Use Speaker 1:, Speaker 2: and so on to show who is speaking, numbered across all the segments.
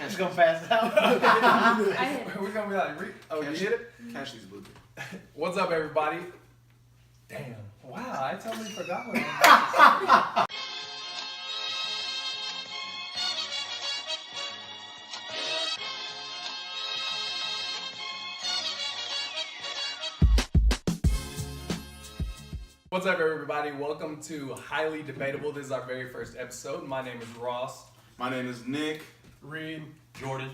Speaker 1: He's gonna pass out.
Speaker 2: We're gonna be like, you hit it?
Speaker 3: Cash these blueberries.
Speaker 2: What's up, everybody? Damn. Wow, I totally forgot what I was What's up, everybody? Welcome to Highly Debatable. This is our very first episode. My name is Ross.
Speaker 3: My name is Nick.
Speaker 2: Reed.
Speaker 1: Jordan.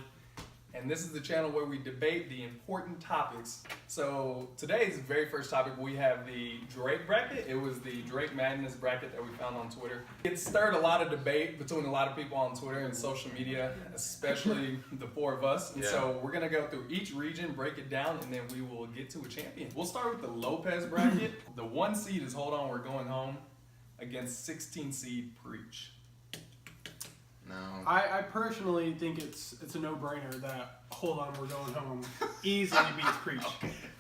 Speaker 2: And this is the channel where we debate the important topics. So today's very first topic, we have the Drake bracket. It was the Drake Madness bracket that we found on Twitter. It stirred a lot of debate between a lot of people on Twitter and social media, especially the four of us. And so we're gonna go through each region, break it down, and then we will get to a champion. We'll start with the Lopez bracket. The 1 seed is Hold On, We're Going Home against 16 seed Preach.
Speaker 3: No.
Speaker 4: I personally think it's a no-brainer that Hold On, We're Going Home easily beats Preach.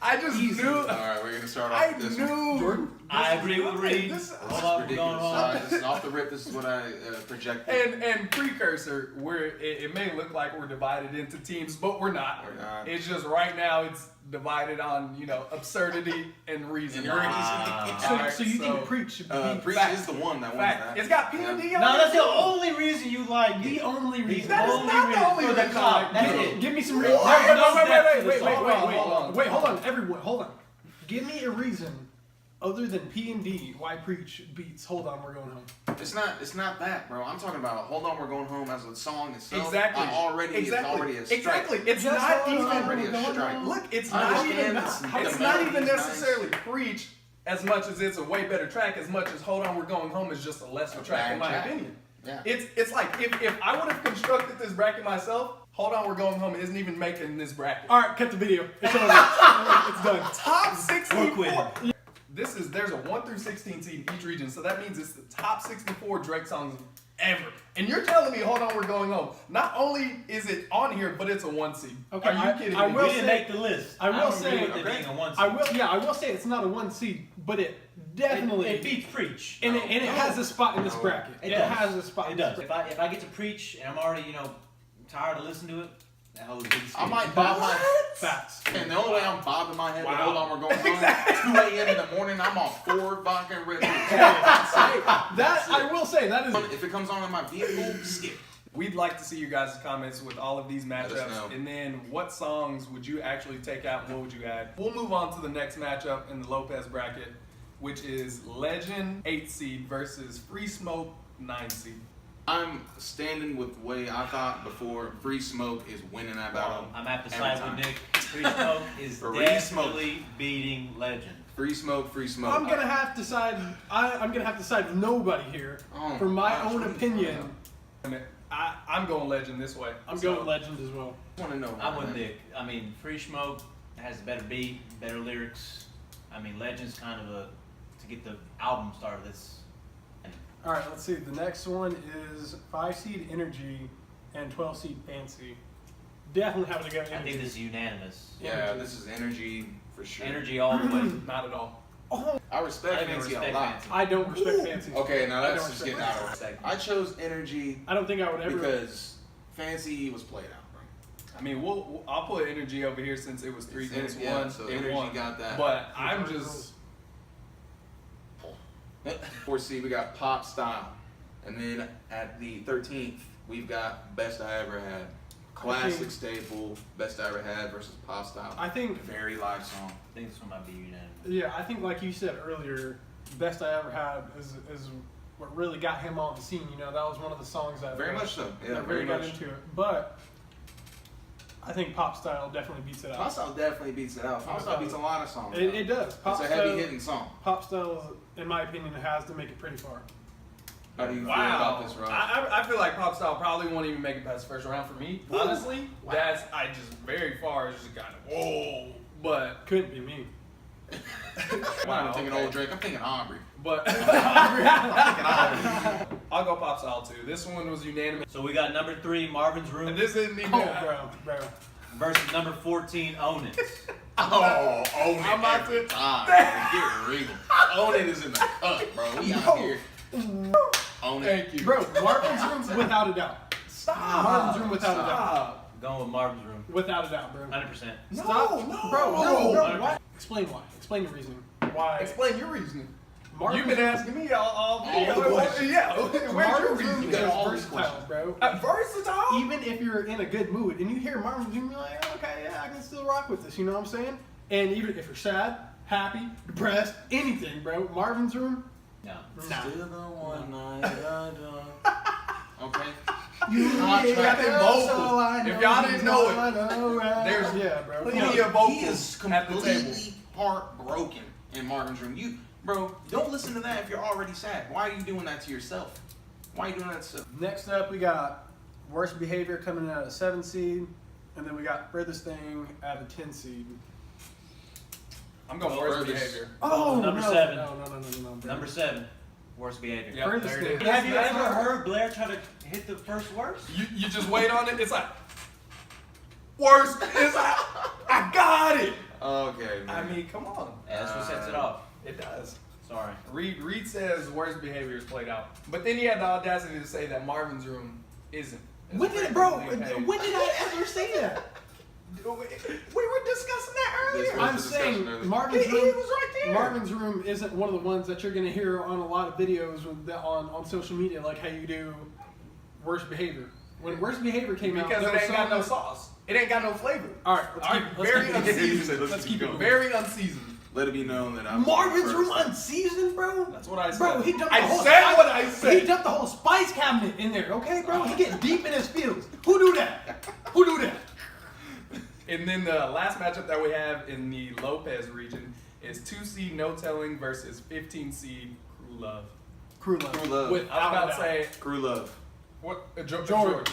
Speaker 2: I just knew.
Speaker 3: All right, we're gonna start off with this one.
Speaker 4: Jordan?
Speaker 1: I agree with Reed.
Speaker 3: Hold on, we're going home. This is off the rip. This is what I projected.
Speaker 2: And precursor, it may look like we're divided into teams, but we're not.
Speaker 3: We're not.
Speaker 2: It's just right now it's divided on absurdity and reason.
Speaker 4: So you think Preach should be
Speaker 3: Preach is the one that wins that.
Speaker 2: It's got P&D on it.
Speaker 1: No, that's the only reason you like
Speaker 4: The only reason.
Speaker 2: That is not the only
Speaker 1: for the
Speaker 2: reason.
Speaker 1: cop. That's it.
Speaker 4: Give me some reason. Wait, hold on, everyone, hold on. Give me a reason other than P&D why Preach beats Hold On, We're Going Home.
Speaker 3: It's not that, bro. I'm talking about Hold On, We're Going Home as a song itself.
Speaker 2: Exactly.
Speaker 3: It's already a strike.
Speaker 2: Exactly. It's not even
Speaker 3: already a strike.
Speaker 2: Look, it's
Speaker 3: I
Speaker 2: not even.
Speaker 3: understand
Speaker 2: It's
Speaker 3: the
Speaker 2: not
Speaker 3: melody's
Speaker 2: even
Speaker 3: nice.
Speaker 2: necessarily Preach as much as it's a way better track. As much as Hold On, We're Going Home is just a lesser track, in my opinion.
Speaker 3: Yeah.
Speaker 2: It's like if I would have constructed this bracket myself, Hold On, We're Going Home isn't even making this bracket.
Speaker 4: All right, cut the video. It's over. It's done.
Speaker 2: Top 64.
Speaker 1: quitting.
Speaker 2: There's a 1 through 16 seed in each region, so that means it's the top 64 Drake songs ever. And you're telling me Hold On, We're Going Home. Not only is it on here, but it's a 1 seed.
Speaker 4: Okay,
Speaker 2: Are you kidding me?
Speaker 1: We didn't make the list.
Speaker 4: I will say,
Speaker 1: it being a 1 seed.
Speaker 4: I will say it's not a 1 seed, but it definitely
Speaker 1: It beats Preach.
Speaker 4: and it has a spot in this bracket.
Speaker 1: It
Speaker 4: It
Speaker 1: does.
Speaker 4: has a spot.
Speaker 1: It
Speaker 4: in
Speaker 1: does.
Speaker 4: this
Speaker 1: If I get to Preach and I'm already tired of listening to it, that whole beats.
Speaker 3: I might bob my
Speaker 4: Facts.
Speaker 3: And the only way I'm bobbing my head with
Speaker 2: Wow.
Speaker 3: Hold On, We're Going Home, 2 a.m. in the morning, I'm on 4 vodka Red Bulls.
Speaker 4: That I will say that is.
Speaker 3: If it comes on in my vehicle, skip.
Speaker 2: We'd like to see you guys' comments with all of these
Speaker 3: Let us know.
Speaker 2: matchups, and then what songs would you actually take out and what would you add? We'll move on to the next matchup in the Lopez bracket, which is Legend 8 seed versus Free Smoke 9 seed.
Speaker 3: I'm standing with the way I thought before. Free Smoke is winning that battle.
Speaker 1: I'm at the
Speaker 3: every
Speaker 1: side
Speaker 3: time.
Speaker 1: with Nick. Free Smoke is
Speaker 3: Free
Speaker 1: definitely beating Legend.
Speaker 3: Free Smoke, Free Smoke.
Speaker 4: I'm gonna have to side. I'm gonna have to side with nobody here.
Speaker 3: Oh,
Speaker 4: For my
Speaker 3: gosh,
Speaker 4: own
Speaker 3: what are you
Speaker 4: opinion,
Speaker 3: talking about?
Speaker 2: I'm going Legend this way.
Speaker 4: I'm
Speaker 2: So,
Speaker 4: going Legend as well.
Speaker 3: I want to know.
Speaker 1: I'm with Nick. I mean, Free Smoke has a better beat, better lyrics. I mean, Legend's kind of to get the album started.
Speaker 4: All right, let's see. The next one is 5 seed Energy and 12 seed Fancy. Definitely having to go
Speaker 1: I think
Speaker 4: Energy.
Speaker 1: this is unanimous.
Speaker 3: Yeah, this is energy for sure.
Speaker 1: Energy all the way.
Speaker 2: Not at all.
Speaker 4: Oh,
Speaker 3: I respect
Speaker 1: I even
Speaker 3: Fancy a
Speaker 1: respect
Speaker 3: lot.
Speaker 1: Fancy.
Speaker 4: I don't respect Fancy.
Speaker 3: Okay, now
Speaker 4: I
Speaker 3: that's
Speaker 4: don't
Speaker 3: just
Speaker 4: respect
Speaker 3: getting out of
Speaker 1: Fancy.
Speaker 3: I chose energy
Speaker 4: I don't think I would ever.
Speaker 3: because Fancy was played out, bro.
Speaker 2: I mean, I'll put Energy over here since it was 3
Speaker 3: It's
Speaker 2: against
Speaker 3: yeah,
Speaker 2: 1.
Speaker 3: so
Speaker 2: It
Speaker 3: energy
Speaker 2: won.
Speaker 3: got that.
Speaker 2: But I'm just.
Speaker 3: 4C, we got Pop Style. And then at the 13th, we've got Best I Ever Had. Classic staple, Best I Ever Had versus Pop Style.
Speaker 4: I think.
Speaker 3: Very live song.
Speaker 1: I think this one might be unanimous.
Speaker 4: Yeah, I think like you said earlier, Best I Ever Had is what really got him on the scene. That was one of the songs that
Speaker 3: Very much so. Yeah,
Speaker 4: that
Speaker 3: very
Speaker 4: really got
Speaker 3: much.
Speaker 4: into it. But I think Pop Style definitely beats it
Speaker 3: Pop
Speaker 4: out.
Speaker 3: Style definitely beats it out. Pop Style beats a lot of songs.
Speaker 4: It does. Pop
Speaker 3: It's a
Speaker 4: Style,
Speaker 3: heavy hitting song.
Speaker 4: Pop Style, in my opinion, has to make it pretty far.
Speaker 3: How do you feel
Speaker 2: Wow.
Speaker 3: about this, Rob?
Speaker 2: I feel like Pop Style probably won't even make it past the first round for me. Honestly, I just very far. It's just kind of whoa, but
Speaker 4: Couldn't be me.
Speaker 3: I'm thinking old Drake. I'm thinking Aubrey.
Speaker 2: but I'll go Pop Style too. This one was unanimous.
Speaker 1: So we got number 3, Marvin's
Speaker 2: And
Speaker 1: Room,
Speaker 2: this isn't even.
Speaker 4: Bro.
Speaker 1: versus number 14, Own It.
Speaker 3: Oh, own it
Speaker 2: I'm about
Speaker 3: every
Speaker 2: to-
Speaker 3: time. Get real. Own it is in the cut, bro. We out here. Own it.
Speaker 2: Thank you,
Speaker 4: Bro, Marvin's Room's without a doubt.
Speaker 2: Stop.
Speaker 4: Marvin's Room without a doubt.
Speaker 2: Stop.
Speaker 1: Going with Marvin's Room.
Speaker 4: Without a doubt, bro.
Speaker 1: 100%.
Speaker 4: Stop.
Speaker 2: No,
Speaker 4: Bro,
Speaker 2: no.
Speaker 4: why? Explain why. Explain your reasoning. Why?
Speaker 2: Explain your reasoning.
Speaker 4: Marvin's
Speaker 2: You've been asking me all
Speaker 3: the questions.
Speaker 2: Yeah. Where's your
Speaker 4: Marvin's Room
Speaker 2: reasoning?
Speaker 3: got
Speaker 4: is
Speaker 3: all these
Speaker 4: versatile, bro.
Speaker 2: Versatile?
Speaker 4: Even if you're in a good mood and you hear Marvin's Room, you're like, okay, yeah, I can still rock with this. You know what I'm saying? And even if you're sad, happy, depressed, anything, bro, Marvin's Room.
Speaker 1: No.
Speaker 4: Nah.
Speaker 3: Still the one night I done. Okay.
Speaker 4: You
Speaker 2: got them vocals. If y'all didn't know it, there's
Speaker 4: yeah, bro.
Speaker 2: plenty
Speaker 4: Come on.
Speaker 2: of vocals
Speaker 3: He is
Speaker 2: at the table.
Speaker 3: completely heartbroken in Marvin's Room. Bro, don't listen to that if you're already sad. Why are you doing that to yourself? Why are you doing that to yourself?
Speaker 4: Next up, we got Worst Behavior coming in at a 7 seed, and then we got Furthest Thing at a 10 seed.
Speaker 2: I'm going
Speaker 3: Oh,
Speaker 2: worst
Speaker 3: Furthest.
Speaker 2: behavior.
Speaker 4: Oh,
Speaker 1: Number
Speaker 4: no,
Speaker 1: 7.
Speaker 4: No, bro.
Speaker 1: Number 7. Worst behavior.
Speaker 2: Yep,
Speaker 4: Furthest
Speaker 2: there it
Speaker 4: thing.
Speaker 2: is.
Speaker 1: Have you
Speaker 2: That's
Speaker 1: ever
Speaker 2: not-
Speaker 1: heard Blair try to hit the first worst?
Speaker 2: You just wait on it. It's like worst. It's like I got it.
Speaker 3: Okay, man.
Speaker 2: I mean, come on.
Speaker 1: Yeah, that's what sets it off.
Speaker 2: It does.
Speaker 1: Sorry.
Speaker 2: Reed says worst behavior is played out, but then he had the audacity to say that Marvin's Room isn't.
Speaker 4: When did I ever say that?
Speaker 2: We were discussing that
Speaker 3: This
Speaker 2: earlier.
Speaker 3: was
Speaker 4: I'm
Speaker 3: the
Speaker 4: saying
Speaker 3: discussion earlier.
Speaker 4: Marvin's
Speaker 2: He
Speaker 4: Room.
Speaker 2: was right there.
Speaker 4: Marvin's Room isn't one of the ones that you're gonna hear on a lot of videos on social media, like how you do Worst Behavior. When Worst Behavior came out,
Speaker 2: Because
Speaker 4: there
Speaker 2: it
Speaker 4: was
Speaker 2: ain't got no
Speaker 4: songs-
Speaker 2: sauce. It ain't got no flavor.
Speaker 4: All right, let's keep
Speaker 2: very
Speaker 4: it.
Speaker 2: unseasoned.
Speaker 4: Let's keep it.
Speaker 2: Very unseasoned.
Speaker 3: Let it be known that I'm
Speaker 4: Marvin's Room
Speaker 3: first.
Speaker 4: unseasoned, bro.
Speaker 2: That's what I said.
Speaker 4: Bro, he dumped the
Speaker 2: I
Speaker 4: whole
Speaker 2: said
Speaker 4: spice-
Speaker 2: what I said.
Speaker 4: He dumped the whole spice cabinet in there, okay, bro? He get deep in his feels. Who do that? Who do that?
Speaker 2: And then the last matchup that we have in the Lopez region is 2 seed No Telling versus 15 seed Crew Love.
Speaker 4: Crew Love.
Speaker 3: Crew Love.
Speaker 2: I was about to say
Speaker 3: Crew Love.
Speaker 2: what?
Speaker 4: Jordan.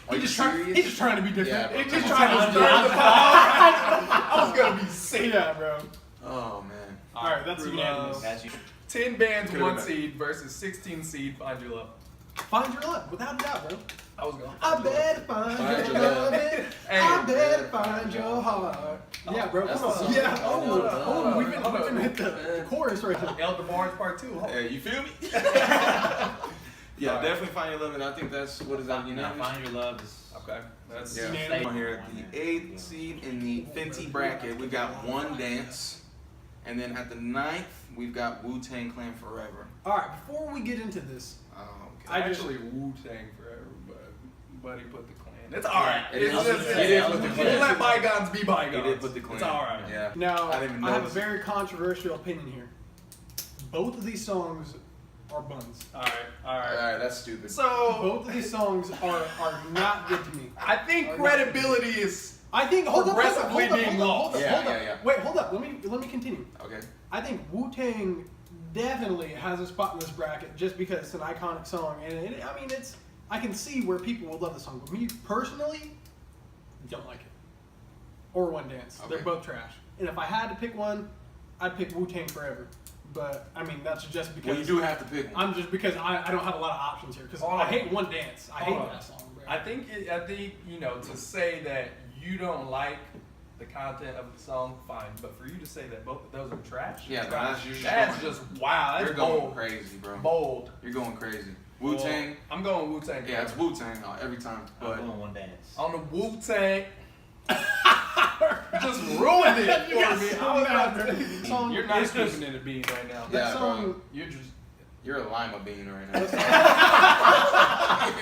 Speaker 3: Are you
Speaker 4: He's
Speaker 3: serious?
Speaker 4: just trying to be different.
Speaker 3: Yeah, bro.
Speaker 4: He's just
Speaker 3: Come
Speaker 4: trying
Speaker 3: on.
Speaker 4: to stir the pot.
Speaker 2: I was gonna be sick.
Speaker 4: Yeah, bro.
Speaker 3: Oh man.
Speaker 4: All right, that's
Speaker 2: Crew
Speaker 4: unanimous.
Speaker 2: Love.
Speaker 1: That's you.
Speaker 2: 10 bands,
Speaker 3: Could've
Speaker 2: 1
Speaker 3: been.
Speaker 2: seed versus 16 seed Find Your Love.
Speaker 4: Find your love, without a doubt, bro.
Speaker 2: I was going.
Speaker 4: I better find
Speaker 3: Find
Speaker 4: your
Speaker 3: your
Speaker 4: love.
Speaker 3: love.
Speaker 4: I better find your heart. Yeah, bro.
Speaker 3: That's
Speaker 4: Come
Speaker 3: the
Speaker 4: on.
Speaker 3: song.
Speaker 4: Yeah.
Speaker 2: Hold on, hold on,
Speaker 4: We've been
Speaker 2: hold on.
Speaker 4: hit the chorus right now.
Speaker 2: Elder Barnes Part 2.
Speaker 3: Hey, you feel me? Yeah,
Speaker 2: Alright.
Speaker 3: definitely Find Your Love, and I think that's what is that
Speaker 1: Now,
Speaker 3: unanimous?
Speaker 1: Find Your Love is.
Speaker 2: Okay, that's
Speaker 3: Yeah.
Speaker 4: Unanimous.
Speaker 3: On here at the 8th seed in the Fenty bracket, we got One Dance, and then at the 9th we've got Wu-Tang Clan Forever.
Speaker 4: All right, before we get into this,
Speaker 3: Okay.
Speaker 4: I just-
Speaker 2: actually Wu-Tang Forever, but he put the Clan. It's alright.
Speaker 3: It
Speaker 2: It's
Speaker 3: is-
Speaker 2: just
Speaker 3: it is with the
Speaker 2: we'll
Speaker 3: Clan.
Speaker 2: let bygones be bygones.
Speaker 3: He did put the Clan.
Speaker 2: It's alright.
Speaker 3: Yeah.
Speaker 4: now
Speaker 3: I didn't even
Speaker 4: I have a
Speaker 3: notice.
Speaker 4: very controversial opinion here. Both of these songs are buns.
Speaker 2: Alright, alright.
Speaker 3: Alright, that's stupid.
Speaker 2: So
Speaker 4: Both of these songs are not good to me.
Speaker 2: I think credibility is
Speaker 4: I think hold up,
Speaker 2: Progressively
Speaker 4: hold up,
Speaker 2: being
Speaker 4: hold up,
Speaker 2: lost.
Speaker 4: hold up,
Speaker 3: Yeah,
Speaker 4: hold up.
Speaker 3: yeah, yeah.
Speaker 4: Wait, hold up. Let me continue.
Speaker 3: Okay.
Speaker 4: I think Wu-Tang definitely has a spot in this bracket just because it's an iconic song, and I mean I can see where people would love the song, but me personally don't like it. Or One Dance. They're
Speaker 3: Okay.
Speaker 4: both trash. And if I had to pick one, I'd pick Wu-Tang Forever. But I mean that's just because
Speaker 3: Well, you do have to pick one.
Speaker 4: I'm just because I don't have a lot of options here because
Speaker 2: Hold
Speaker 4: I
Speaker 2: on.
Speaker 4: hate One Dance. I hate
Speaker 2: Hold on.
Speaker 4: that song, bro.
Speaker 2: I think you know, to say that you don't like the content of the song, fine. But for you to say that both of those are trash,
Speaker 3: Yeah, no, that's you.
Speaker 2: that's just wow. That's
Speaker 3: You're going
Speaker 2: bold.
Speaker 3: crazy, bro.
Speaker 2: Bold.
Speaker 3: You're going crazy. Wu-Tang.
Speaker 2: Well, I'm going Wu-Tang.
Speaker 3: Yeah, it's Wu-Tang every time.
Speaker 1: I'm
Speaker 3: But
Speaker 1: going One Dance.
Speaker 2: On the Wu-Tang. Just ruined it
Speaker 4: You got
Speaker 2: for me.
Speaker 4: so
Speaker 2: I was
Speaker 4: mad,
Speaker 2: about
Speaker 4: bro.
Speaker 2: to-
Speaker 4: Song
Speaker 2: You're not
Speaker 4: is just-
Speaker 2: keeping it a bean right now.
Speaker 4: that
Speaker 3: Yeah,
Speaker 4: song,
Speaker 3: bro.
Speaker 2: You're just.
Speaker 3: you're a lima bean right now.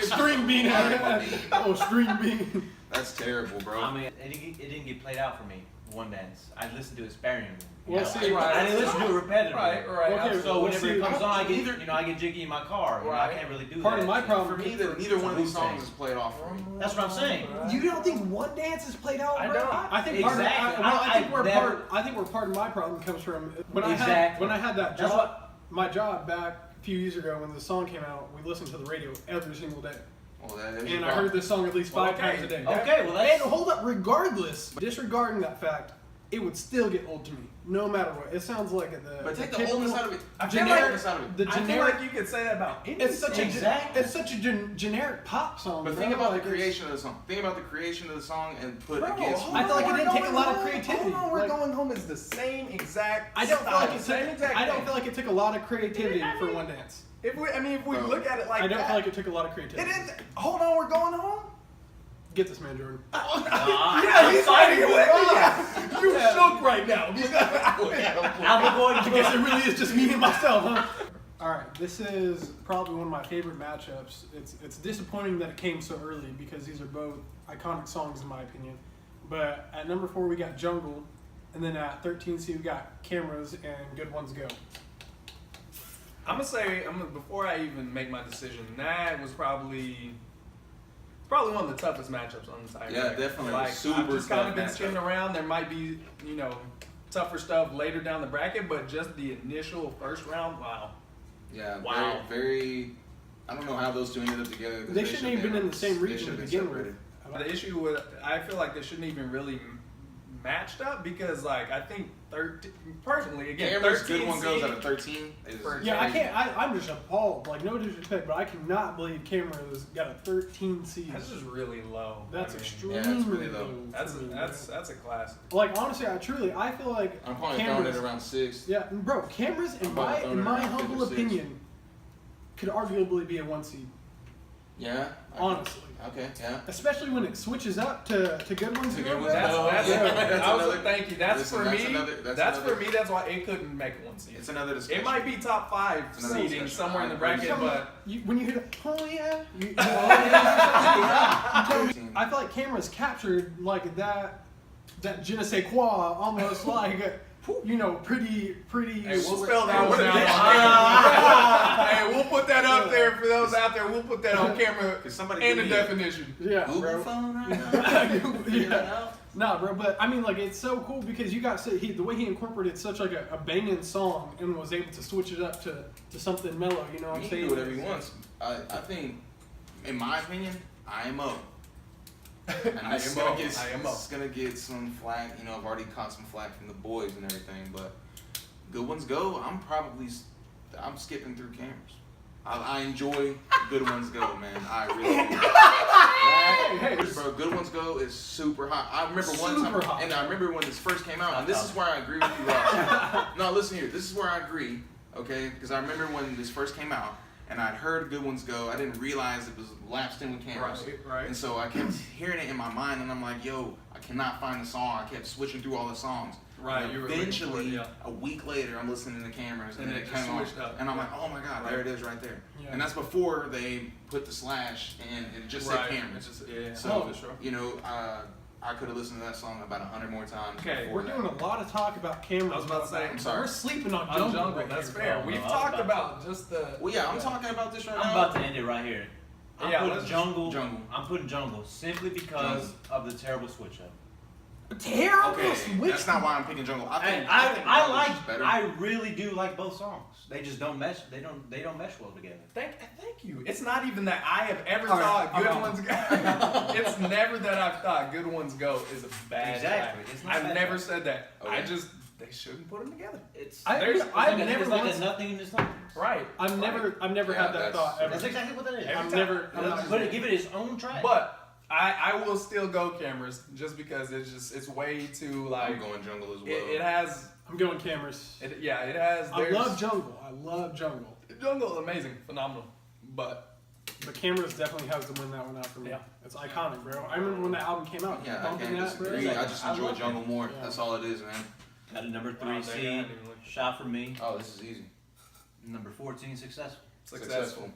Speaker 4: string bean.
Speaker 3: Lima bean.
Speaker 4: Oh, string bean.
Speaker 3: That's terrible, bro.
Speaker 1: I mean, it didn't get played out for me. One Dance. I listened to it sparingly.
Speaker 4: Well, see,
Speaker 1: I didn't listen to it repetitively.
Speaker 2: Right.
Speaker 4: Okay,
Speaker 1: So whenever
Speaker 4: see,
Speaker 1: it comes on, I get
Speaker 3: either-
Speaker 1: I get jiggy in my car. You know,
Speaker 2: Right.
Speaker 1: I can't really do
Speaker 4: Part
Speaker 1: that.
Speaker 4: of my problem
Speaker 3: For me, neither one of these
Speaker 1: Wu-Tang.
Speaker 3: songs is played off for me.
Speaker 1: That's what I'm saying.
Speaker 4: You don't think One Dance is played out?
Speaker 2: I
Speaker 4: bro?
Speaker 2: don't.
Speaker 4: I think part
Speaker 1: Exactly.
Speaker 4: of, I think where
Speaker 1: never-
Speaker 4: part of my problem comes from when I
Speaker 1: Exactly.
Speaker 4: had that
Speaker 1: That's
Speaker 4: job.
Speaker 1: what-
Speaker 4: My job back a few years ago when the song came out, we listened to the radio every single day,
Speaker 3: Well, that is
Speaker 4: and I heard this song at least 5 times a day.
Speaker 1: Okay, well
Speaker 4: And
Speaker 1: that's
Speaker 4: hold up, regardless, disregarding that fact, it would still get old to me, no matter what. It sounds like
Speaker 3: But take the
Speaker 4: typical-
Speaker 3: oldness out of it.
Speaker 2: I feel
Speaker 3: Generic
Speaker 2: like-
Speaker 3: out of it.
Speaker 4: The
Speaker 2: I feel
Speaker 4: generic.
Speaker 2: like you could say that about any
Speaker 4: It's such
Speaker 1: Exactly.
Speaker 4: it's such a generic pop song.
Speaker 3: But
Speaker 4: bro.
Speaker 3: think about
Speaker 4: Like,
Speaker 3: the
Speaker 4: it's-
Speaker 3: creation of the song. Think about the creation of the song and put
Speaker 2: Bro,
Speaker 3: against.
Speaker 2: hold
Speaker 4: I feel like it
Speaker 2: on,
Speaker 4: didn't
Speaker 2: we're
Speaker 4: take a lot of
Speaker 2: going
Speaker 4: creativity.
Speaker 2: Home. We're
Speaker 4: Like-
Speaker 2: going home is the same exact.
Speaker 4: I don't feel like it
Speaker 2: same
Speaker 4: took.
Speaker 2: exact
Speaker 4: I don't
Speaker 2: thing.
Speaker 4: feel like it took a lot of creativity for One Dance.
Speaker 2: If we
Speaker 3: Bro,
Speaker 2: look at it like
Speaker 4: I don't
Speaker 2: that,
Speaker 4: feel like it took a lot of creativity.
Speaker 2: it is. Hold on, we're going home.
Speaker 4: Get this man, Jordan.
Speaker 2: Yeah, he's fighting with me. You shook right now.
Speaker 1: I'm going
Speaker 4: I guess it really is just me and myself, huh? All right, this is probably one of my favorite matchups. It's disappointing that it came so early because these are both iconic songs in my opinion. But at number 4 we got Jungle, and then at 13 we got Cameras and Good Ones Go.
Speaker 2: Before I even make my decision, that was probably one of the toughest matchups on the tiebreaker.
Speaker 3: Yeah, definitely.
Speaker 2: Like,
Speaker 3: Super
Speaker 2: I've just kind
Speaker 3: tough
Speaker 2: of been
Speaker 3: matchup.
Speaker 2: skimming around. There might be, tougher stuff later down the bracket, but just the initial first round, wow.
Speaker 3: Yeah,
Speaker 2: Wow.
Speaker 3: very. I don't know how those two ended up together. 'Cause
Speaker 4: They shouldn't even been in the same
Speaker 3: they
Speaker 4: region
Speaker 3: should
Speaker 4: to
Speaker 3: have
Speaker 4: begin
Speaker 3: been
Speaker 4: with.
Speaker 3: separated.
Speaker 2: The issue with, I feel like they shouldn't even really matched up because, like, I think 13, personally, again,
Speaker 3: Cameras
Speaker 2: 13
Speaker 3: Good One Goes
Speaker 2: seed-
Speaker 3: out of 13. Is
Speaker 4: Yeah, I
Speaker 3: crazy.
Speaker 4: can't. I'm just appalled. Like, no disrespect, but I cannot believe Cameras got a 13 seed.
Speaker 2: That's just really low.
Speaker 4: That's
Speaker 2: I mean,
Speaker 4: extremely
Speaker 3: yeah, it's really low.
Speaker 4: low.
Speaker 2: That's a classic.
Speaker 4: Like, honestly, I feel like
Speaker 3: I'm probably throwing it around 6.
Speaker 4: Yeah, bro, Cameras, in
Speaker 3: I'm probably
Speaker 4: my
Speaker 3: throwing it
Speaker 4: my
Speaker 3: around
Speaker 4: humble
Speaker 3: 5 or 6.
Speaker 4: opinion, could arguably be a 1 seed.
Speaker 3: Yeah.
Speaker 4: Honestly.
Speaker 3: Okay. Yeah.
Speaker 4: Especially when it switches up to Good Ones
Speaker 3: To
Speaker 4: Go,
Speaker 3: Good
Speaker 4: bro.
Speaker 3: Ones
Speaker 2: That's,
Speaker 3: Go.
Speaker 2: that's,
Speaker 3: Yeah,
Speaker 2: I
Speaker 3: that's
Speaker 2: was
Speaker 3: another-
Speaker 2: thank you. That's
Speaker 3: listen,
Speaker 2: for
Speaker 3: that's
Speaker 2: me.
Speaker 3: another-
Speaker 2: That's
Speaker 3: another-
Speaker 2: for me. That's why it couldn't make a 1 seed.
Speaker 3: It's another discussion.
Speaker 2: It might be top 5
Speaker 3: It's another
Speaker 2: seeding
Speaker 3: discussion.
Speaker 2: somewhere in the
Speaker 3: I
Speaker 2: bracket,
Speaker 3: agree.
Speaker 2: but
Speaker 4: When you hear the, oh yeah, you tell me, I feel like Cameras captured like that je ne sais quoi, almost like, pretty.
Speaker 2: hey, we'll
Speaker 4: sweet-
Speaker 2: spell that one
Speaker 3: Ah.
Speaker 2: out. Hey, we'll put that up there for those out there. We'll put that on camera
Speaker 3: Cause somebody
Speaker 2: and the
Speaker 3: give me a
Speaker 2: definition.
Speaker 4: Yeah,
Speaker 3: Google
Speaker 4: bro.
Speaker 3: phone right now.
Speaker 4: Yeah. Nah, bro, but I mean, like, it's so cool because you got the way he incorporated such like a banging song and was able to switch it up to something mellow. You know what I'm
Speaker 3: He
Speaker 4: saying?
Speaker 3: can do whatever he wants. I think, in my opinion, IMO. And this is gonna get some flack. I've already caught some flack from the boys and everything, but Good Ones Go. I'm skipping through Cameras. I enjoy Good Ones Go, man. I really do.
Speaker 4: Hey,
Speaker 3: Bro, Good Ones Go is super hot. I remember one
Speaker 4: Super
Speaker 3: time,
Speaker 4: hot.
Speaker 3: and I remember when this first came out, and this is where I agree with you, Ross. No, listen here. This is where I agree, okay? Because I remember when this first came out, and I'd heard Good Ones Go. I didn't realize it was lapsed in with Cameras.
Speaker 2: Right.
Speaker 3: And so I kept hearing it in my mind, and I'm like, yo, I cannot find the song. I kept switching through all the songs.
Speaker 2: Right,
Speaker 3: And
Speaker 2: you were looking for it,
Speaker 3: eventually,
Speaker 2: yeah.
Speaker 3: a week later, I'm listening to Cameras, and
Speaker 2: And
Speaker 3: then
Speaker 2: it
Speaker 3: it
Speaker 2: just
Speaker 3: came on,
Speaker 2: switched up.
Speaker 3: and I'm like, oh my god, there it is right there.
Speaker 4: Yeah.
Speaker 3: And that's before they put the slash, and it just said Cameras.
Speaker 2: Yeah.
Speaker 3: So,
Speaker 2: for sure.
Speaker 3: I could have listened to that song about 100 more times.
Speaker 2: Okay,
Speaker 3: before
Speaker 4: we're
Speaker 3: that.
Speaker 4: doing a lot of talk about Cameras.
Speaker 2: I was about to say,
Speaker 3: I'm sorry.
Speaker 4: We're sleeping on
Speaker 2: On
Speaker 4: Jungle.
Speaker 2: Jungle,
Speaker 4: right
Speaker 2: that's
Speaker 4: here,
Speaker 2: fair.
Speaker 4: bro.
Speaker 2: We've
Speaker 1: I was
Speaker 2: talked
Speaker 1: about
Speaker 2: about just the.
Speaker 3: Well, yeah, I'm talking about this right
Speaker 1: I'm
Speaker 3: now.
Speaker 1: about to end it right here. I'm
Speaker 2: Yeah,
Speaker 1: putting
Speaker 2: let's just-
Speaker 1: jungle.
Speaker 3: Jungle.
Speaker 1: I'm putting Jungle simply because of the terrible switch up.
Speaker 4: Terrible
Speaker 3: Okay,
Speaker 4: switch.
Speaker 3: that's not why I'm picking Jungle. I think
Speaker 1: I
Speaker 3: Jungle's just better.
Speaker 1: I really do like both songs. They just don't mesh. They don't mesh well together.
Speaker 2: Thank you. It's not even that I have ever
Speaker 4: All right,
Speaker 2: thought
Speaker 4: I'm
Speaker 2: Good
Speaker 4: out.
Speaker 2: Ones Go. It's never that I've thought Good Ones Go is a bad
Speaker 1: Exactly.
Speaker 2: track.
Speaker 1: It's not
Speaker 2: I've
Speaker 1: bad
Speaker 2: never
Speaker 1: track.
Speaker 2: said that.
Speaker 3: Okay.
Speaker 2: they shouldn't put them together.
Speaker 1: It's
Speaker 4: I've
Speaker 1: it's
Speaker 4: never
Speaker 1: like
Speaker 4: once.
Speaker 1: a nothing in this nothing.
Speaker 2: Right.
Speaker 4: I've never
Speaker 3: Yeah,
Speaker 4: had that
Speaker 3: that's-
Speaker 4: thought ever.
Speaker 1: That's exactly what that is.
Speaker 2: Every
Speaker 4: I've
Speaker 2: time.
Speaker 4: never. I'm not-
Speaker 1: But give it its own track.
Speaker 2: But I will still go Cameras just because it's way too like
Speaker 3: I'm going Jungle as well.
Speaker 2: it has
Speaker 4: I'm going Cameras.
Speaker 2: it has
Speaker 4: I
Speaker 2: there's
Speaker 4: love Jungle. I love Jungle.
Speaker 2: Jungle amazing, phenomenal. But
Speaker 4: But Cameras definitely has to win that one out for me.
Speaker 2: Yeah.
Speaker 4: It's iconic, bro. I remember when that album came out.
Speaker 3: Yeah, I
Speaker 4: bumping
Speaker 3: can't
Speaker 4: that, bro.
Speaker 3: disagree. I just
Speaker 1: I
Speaker 3: enjoy
Speaker 1: love it.
Speaker 3: Jungle more.
Speaker 4: Yeah.
Speaker 3: That's all it is, man.
Speaker 1: Got a number 3
Speaker 2: Wow, dang, I
Speaker 1: seed.
Speaker 2: didn't even look.
Speaker 1: Shot for me.
Speaker 3: Oh, this is easy.
Speaker 1: Number 14 successful.
Speaker 2: successful.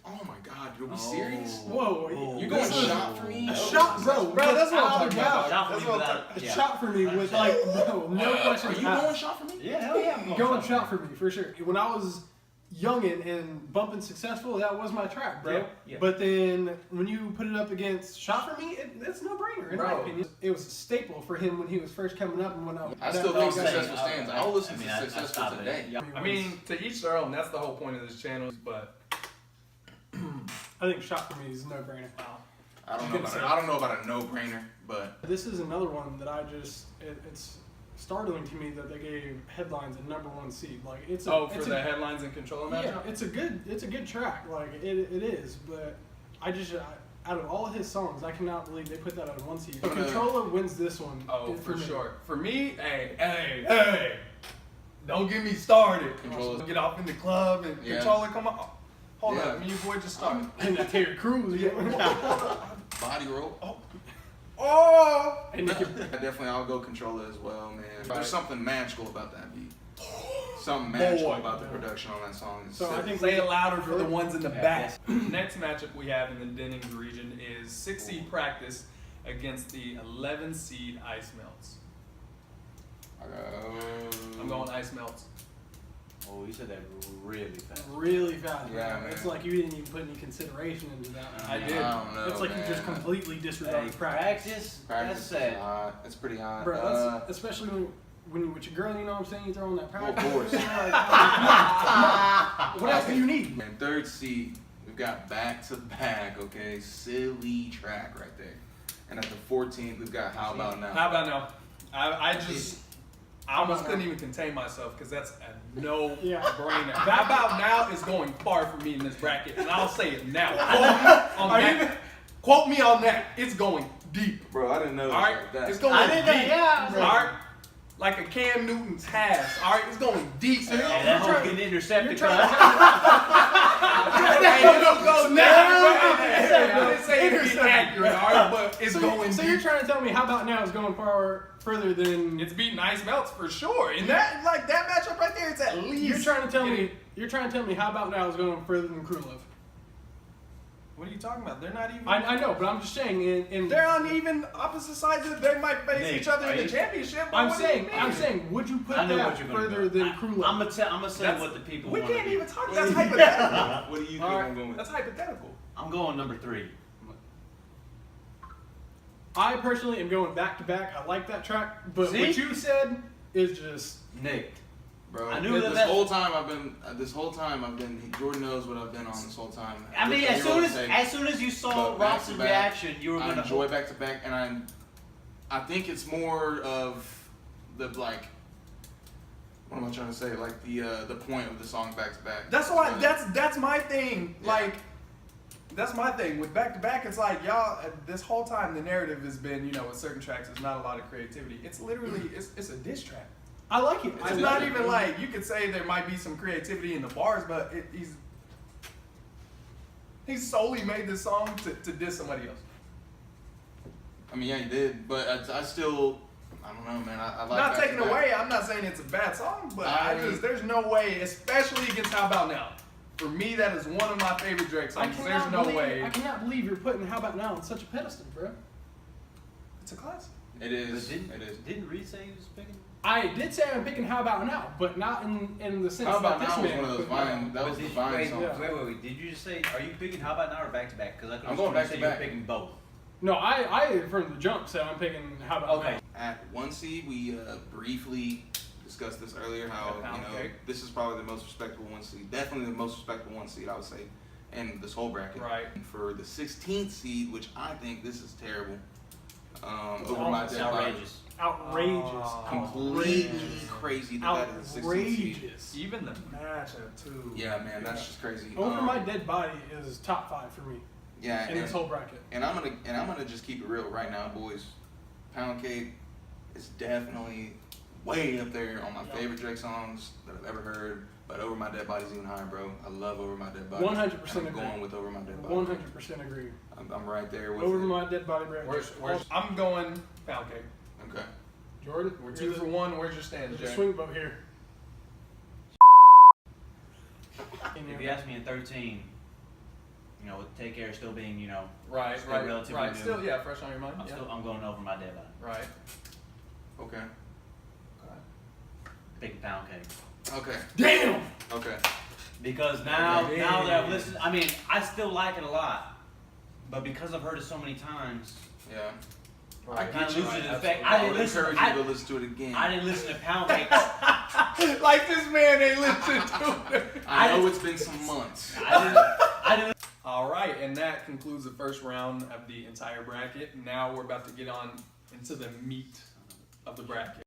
Speaker 3: Oh my god, are we
Speaker 1: Oh.
Speaker 3: serious?
Speaker 4: Whoa,
Speaker 1: Oh.
Speaker 3: You going
Speaker 4: this is
Speaker 3: shot for me?
Speaker 4: a shot, bro.
Speaker 2: Bro, that's what I'm
Speaker 4: without
Speaker 2: talking
Speaker 4: a doubt.
Speaker 2: about.
Speaker 1: Shot for
Speaker 2: That's
Speaker 1: me
Speaker 2: what I'm
Speaker 1: without.
Speaker 4: A
Speaker 1: Yeah.
Speaker 4: shot for me with like no
Speaker 3: Are
Speaker 4: questions
Speaker 3: you
Speaker 4: asked.
Speaker 3: going shot for me?
Speaker 1: Yeah, hell yeah. I'm
Speaker 4: Going shot for me for sure. When I was youngin' and bumping successful, that was my track, bro.
Speaker 1: Yeah, yeah.
Speaker 4: But then when you put it up against shot for me, it's no brainer in my
Speaker 2: Bro.
Speaker 4: opinion. It was a staple for him when he was first coming up and when
Speaker 3: I still think
Speaker 1: Say,
Speaker 3: successful stands. I'll listen to
Speaker 1: I
Speaker 3: successful
Speaker 1: stop it.
Speaker 3: today.
Speaker 1: Yeah.
Speaker 2: I mean, to each their own. That's the whole point of this channel. But
Speaker 4: I think shot for me is a no brainer.
Speaker 3: I don't know about a no-brainer, but
Speaker 4: This is another one that I just it's startling to me that they gave Headlines a number 1 seed. Like it's a,
Speaker 2: for
Speaker 4: it's
Speaker 2: the
Speaker 4: a,
Speaker 2: headlines and control
Speaker 4: yeah,
Speaker 2: matchup.
Speaker 4: it's a good track. Like it is, but I just out of all of his songs, I cannot believe they put that at a 1 seed. Controller wins this one.
Speaker 2: Oh,
Speaker 4: for
Speaker 2: for
Speaker 4: me.
Speaker 2: sure. For me, hey. Don't get me started.
Speaker 3: Controller.
Speaker 2: Get off in the club and
Speaker 3: Yeah.
Speaker 2: Controller come on. Hold
Speaker 3: Yeah.
Speaker 2: up, me and your boy just started.
Speaker 4: And that Terry Crews. Yeah.
Speaker 3: Body roll.
Speaker 2: Oh!
Speaker 4: And Nicky,
Speaker 3: Definitely, I'll go Controller as well, man.
Speaker 2: Right.
Speaker 3: There's something magical about that beat. Something magical
Speaker 2: Boy.
Speaker 3: about the production on that song. It's
Speaker 4: So I
Speaker 3: sick.
Speaker 4: think
Speaker 2: Say it louder for the ones in the
Speaker 1: Yeah,
Speaker 2: back. Next matchup we have in the Dennings region is 6 seed Practice against the 11 seed Ice Melts. I'm going Ice Melts.
Speaker 1: Oh, you said that really fast.
Speaker 4: really fast.
Speaker 3: Yeah,
Speaker 4: It's
Speaker 3: man.
Speaker 4: like you didn't even put any consideration into that.
Speaker 2: I did.
Speaker 3: I don't know,
Speaker 4: It's like
Speaker 3: man.
Speaker 4: you just completely disregarded
Speaker 1: Hey,
Speaker 4: practice.
Speaker 3: Practice
Speaker 1: That's
Speaker 3: is
Speaker 1: sad.
Speaker 3: hot. It's pretty hot.
Speaker 4: Bro, that's, especially when you're with your girl, you know what I'm saying? You throw in that practice.
Speaker 3: of course.
Speaker 4: What else do you need?
Speaker 3: And third seed, we've got Back to Back, okay? Silly track right there. And at the 14th, we've got How About Now?
Speaker 2: How about now? I almost couldn't even contain myself because that's a no-brainer.
Speaker 4: Yeah.
Speaker 2: How about now is going far for me in this bracket, and I'll say it now. Quote me on
Speaker 4: Are
Speaker 2: that.
Speaker 4: you-
Speaker 2: Quote me on that. It's going deep.
Speaker 3: Bro, I didn't know it was
Speaker 2: All right,
Speaker 3: like that.
Speaker 2: it's going
Speaker 1: I didn't know,
Speaker 2: deep.
Speaker 1: yeah, I was
Speaker 2: All
Speaker 1: like-
Speaker 2: right, like a Cam Newton's has. All right, it's going deep.
Speaker 1: Hey, that hoe's getting intercepted.
Speaker 4: You're trying
Speaker 1: cuz.
Speaker 2: Go now. I
Speaker 4: Intercept,
Speaker 2: didn't say it'd be accurate, all right, but it's going
Speaker 4: So
Speaker 2: deep.
Speaker 4: you're trying to tell me How About Now is going further than
Speaker 2: It's beating Ice Melts for sure. And that matchup right there, it's at least.
Speaker 4: you're trying to tell me How About Now is going further than Crew Love.
Speaker 2: What are you talking about? They're not even.
Speaker 4: I know, but I'm just saying in
Speaker 2: They're on even opposite sides of. They might face
Speaker 1: Nick,
Speaker 2: each other in
Speaker 1: are
Speaker 2: the
Speaker 1: you-
Speaker 2: championship. but
Speaker 4: I'm
Speaker 2: what do you mean?
Speaker 4: saying, would you put
Speaker 1: I know
Speaker 4: that
Speaker 1: what you're gonna
Speaker 4: further
Speaker 1: do.
Speaker 4: than Crew Love?
Speaker 1: I'm gonna say
Speaker 2: That's-
Speaker 1: what the people
Speaker 2: We
Speaker 1: wanna
Speaker 2: can't
Speaker 1: do.
Speaker 2: even talk. That's hypothetical.
Speaker 3: What do you think
Speaker 4: All right.
Speaker 3: I'm going with?
Speaker 2: That's hypothetical.
Speaker 1: I'm going number 3.
Speaker 4: I personally am going back to back. I like that track, but
Speaker 1: See?
Speaker 4: what you said is just
Speaker 1: Nick.
Speaker 3: Bro,
Speaker 1: I knew
Speaker 3: this,
Speaker 1: that
Speaker 3: this
Speaker 1: that-
Speaker 3: whole time I've been. Jordan knows what I've been on this whole time.
Speaker 1: I mean, as soon as you saw
Speaker 3: But back
Speaker 1: Ross's
Speaker 3: to back,
Speaker 1: reaction, you were
Speaker 3: I
Speaker 1: gonna
Speaker 3: enjoy back to back, and I think it's more of the like. What am I trying to say? Like the point of the song back to back.
Speaker 2: That's why. That's my thing.
Speaker 3: Yeah.
Speaker 2: Like, that's my thing with back to back. It's like y'all. This whole time the narrative has been, with certain tracks, there's not a lot of creativity. It's literally it's a diss track.
Speaker 4: I like it.
Speaker 2: It's not even like you could say there might be some creativity in the bars, but he's solely made this song to diss somebody else.
Speaker 3: I mean, yeah, he did, but I still. I don't know, man. I like.
Speaker 2: Not
Speaker 3: Back to
Speaker 2: taking
Speaker 3: Back.
Speaker 2: away. I'm not saying it's a bad song, but there's no way, especially against How About Now. For me, that is one of my favorite Drake songs. There's no way.
Speaker 4: I cannot believe you're putting How About Now on such a pedestal, bro.
Speaker 2: It's a classic.
Speaker 3: It is.
Speaker 1: But
Speaker 3: It is.
Speaker 1: Didn't Reed say he was picking?
Speaker 4: I did say I'm picking How About Now, but not in the sense
Speaker 3: How About
Speaker 4: that this
Speaker 3: Now was
Speaker 4: man
Speaker 3: one of those
Speaker 4: put How
Speaker 3: Vine. That was
Speaker 1: But
Speaker 3: the
Speaker 1: did
Speaker 3: Vine
Speaker 1: wait,
Speaker 3: song.
Speaker 4: yeah.
Speaker 1: wait. Did you just say, are you picking How About Now or back to back? Because
Speaker 3: I'm going back to back.
Speaker 1: You're picking both.
Speaker 4: No, I from the jump said I'm picking How About
Speaker 1: Okay.
Speaker 4: Now.
Speaker 3: At 1 seed, we briefly discussed this earlier. How
Speaker 2: Pound cake.
Speaker 3: this is probably the most respectable 1 seed. Definitely the most respectable 1 seed, I would say, in this whole bracket.
Speaker 2: Right.
Speaker 3: For the 16th seed, which I think this is terrible.
Speaker 4: It's
Speaker 3: Over my
Speaker 1: It's
Speaker 3: dead body.
Speaker 1: outrageous.
Speaker 4: Outrageous.
Speaker 3: Completely
Speaker 4: Outrageous.
Speaker 3: crazy that that is the 16th seed.
Speaker 4: Outrageous.
Speaker 2: Even the matchup too.
Speaker 3: Yeah, man, that's just crazy.
Speaker 4: Over My Dead Body is top 5 for me
Speaker 3: Yeah,
Speaker 4: in this whole bracket.
Speaker 3: And I'm gonna just keep it real right now, boys. Pound Cake is definitely way up there on my favorite Drake songs that I've ever heard. But Over My Dead Body's even higher, bro. I love Over My Dead Body.
Speaker 4: 100%
Speaker 3: I'm
Speaker 4: agree.
Speaker 3: going with Over My Dead Body.
Speaker 4: 100% agree.
Speaker 3: I'm right there with
Speaker 4: Over
Speaker 3: it.
Speaker 4: My Dead Body, bro.
Speaker 2: Where's I'm going Pound Cake.
Speaker 3: Okay.
Speaker 4: Jordan,
Speaker 2: We're 2 for 1. Where's your stand,
Speaker 4: There's a
Speaker 2: Jay?
Speaker 4: swing vote here.
Speaker 1: If you ask me in 13, with Take Care still being,
Speaker 2: Right,
Speaker 1: Still
Speaker 2: right,
Speaker 1: relatively
Speaker 2: right.
Speaker 1: new.
Speaker 2: Still, yeah, fresh on your mind.
Speaker 1: I'm going Over My Dead Body.
Speaker 2: Right.
Speaker 3: Okay.
Speaker 1: Picking Pound Cake.
Speaker 3: Okay.
Speaker 4: Damn!
Speaker 3: Okay.
Speaker 1: Because now
Speaker 2: Okay.
Speaker 1: that I've listened, I mean, I still like it a lot, but because I've heard it so many times,
Speaker 3: Yeah.
Speaker 2: Right.
Speaker 1: I kind of lose
Speaker 2: Right,
Speaker 1: the
Speaker 2: absolutely.
Speaker 1: effect.
Speaker 3: I
Speaker 1: I
Speaker 3: would
Speaker 1: didn't listen.
Speaker 3: encourage you to listen to it again.
Speaker 1: I didn't listen to Pound Cake.
Speaker 2: Like this man ain't listening to it.
Speaker 3: I know it's been some months.
Speaker 1: I didn't.
Speaker 2: All right, and that concludes the first round of the entire bracket. Now we're about to get on into the meat of the bracket.